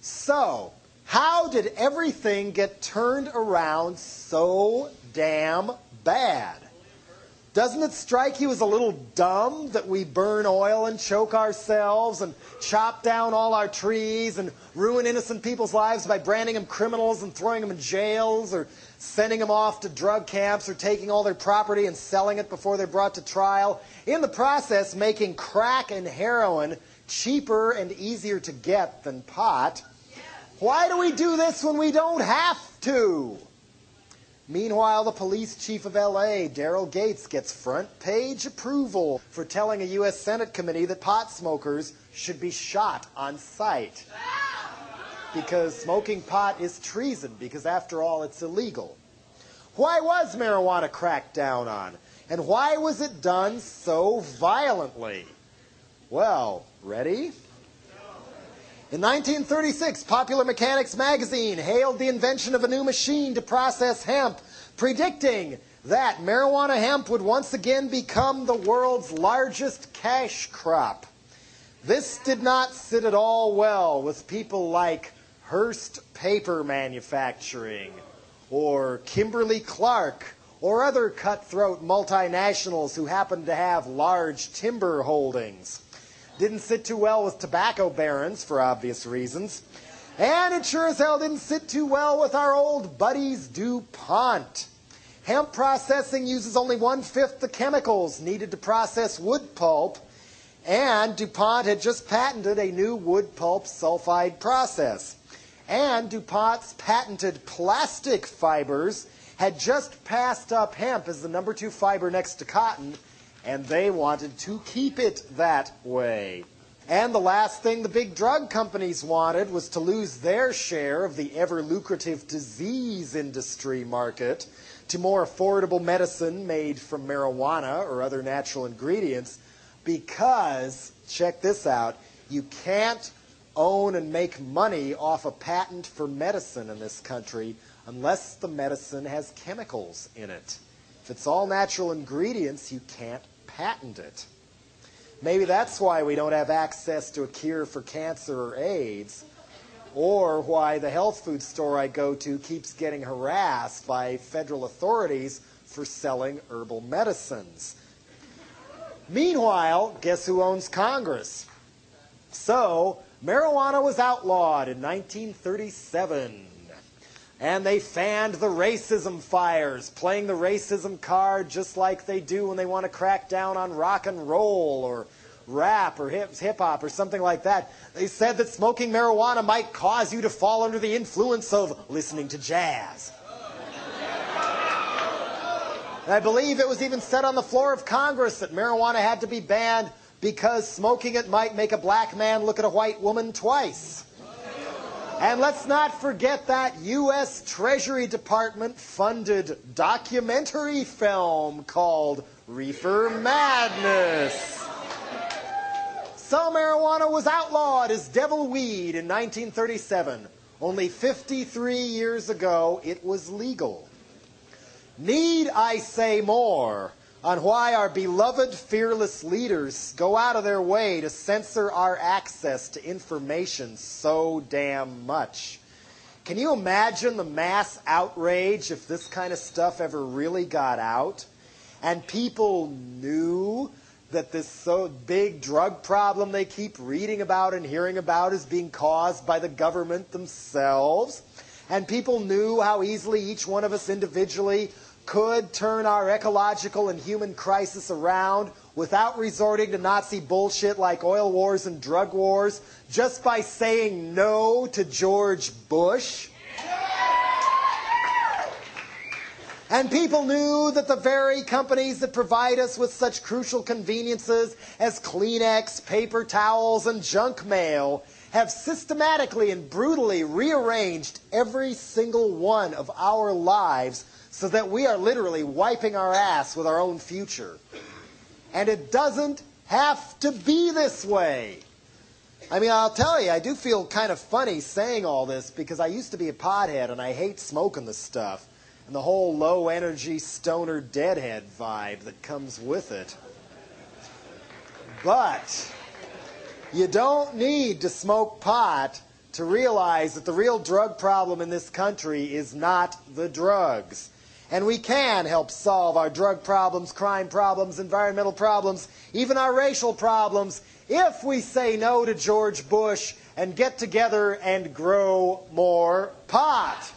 So, how did everything get turned around so damn bad? Doesn't it strike you as a little dumb that we burn oil and choke ourselves and chop down all our trees and ruin innocent people's lives by branding them criminals and throwing them in jails or sending them off to drug camps or taking all their property and selling it before they're brought to trial, in the process making crack and heroin cheaper and easier to get than pot? Why do we do this when we don't have to? Meanwhile, the police chief of L.A., Daryl Gates, gets front-page approval for telling a U.S. Senate committee that pot smokers should be shot on sight. Because smoking pot is treason, because after all, it's illegal. Why was marijuana cracked down on? And why was it done so violently? Well, ready? In 1936, Popular Mechanics magazine hailed the invention of a new machine to process hemp, predicting that marijuana hemp would once again become the world's largest cash crop. This did not sit at all well with people like Hearst Paper Manufacturing, or Kimberly-Clark, or other cutthroat multinationals who happened to have large timber holdings. Didn't sit too well with tobacco barons, for obvious reasons. And it sure as hell didn't sit too well with our old buddies DuPont. Hemp processing uses only 1/5 the chemicals needed to process wood pulp, and DuPont had just patented a new wood pulp sulfide process. And DuPont's patented plastic fibers had just passed up hemp as the number 2 fiber next to cotton, and they wanted to keep it that way. And the last thing the big drug companies wanted was to lose their share of the ever-lucrative disease industry market to more affordable medicine made from marijuana or other natural ingredients, because, check this out, you can't own and make money off a patent for medicine in this country unless the medicine has chemicals in it. If it's all natural ingredients, you can't patent it. Maybe that's why we don't have access to a cure for cancer or AIDS, or why the health food store I go to keeps getting harassed by federal authorities for selling herbal medicines. Meanwhile, guess who owns Congress? So, marijuana was outlawed in 1937. And they fanned the racism fires, playing the racism card just like they do when they want to crack down on rock and roll or rap or hip-hop or something like that. They said that smoking marijuana might cause you to fall under the influence of listening to jazz. And I believe it was even said on the floor of Congress that marijuana had to be banned because smoking it might make a black man look at a white woman twice. And let's not forget that U.S. Treasury Department funded documentary film called Reefer Madness. So marijuana was outlawed as devil weed in 1937. Only 53 years ago, it was legal. Need I say more on why our beloved fearless leaders go out of their way to censor our access to information so damn much? Can you imagine the mass outrage if this kind of stuff ever really got out? And people knew that this so big drug problem they keep reading about and hearing about is being caused by the government themselves. And people knew how easily each one of us individually could turn our ecological and human crisis around without resorting to Nazi bullshit like oil wars and drug wars, just by saying no to George Bush. And people knew that the very companies that provide us with such crucial conveniences as Kleenex, paper towels, and junk mail have systematically and brutally rearranged every single one of our lives so that we are literally wiping our ass with our own future. And it doesn't have to be this way. I mean, I'll tell you, I do feel kind of funny saying all this because I used to be a pothead and I hate smoking the stuff and the whole low-energy stoner deadhead vibe that comes with it. But you don't need to smoke pot to realize that the real drug problem in this country is not the drugs. And we can help solve our drug problems, crime problems, environmental problems, even our racial problems, if we say no to George Bush and get together and grow more pot.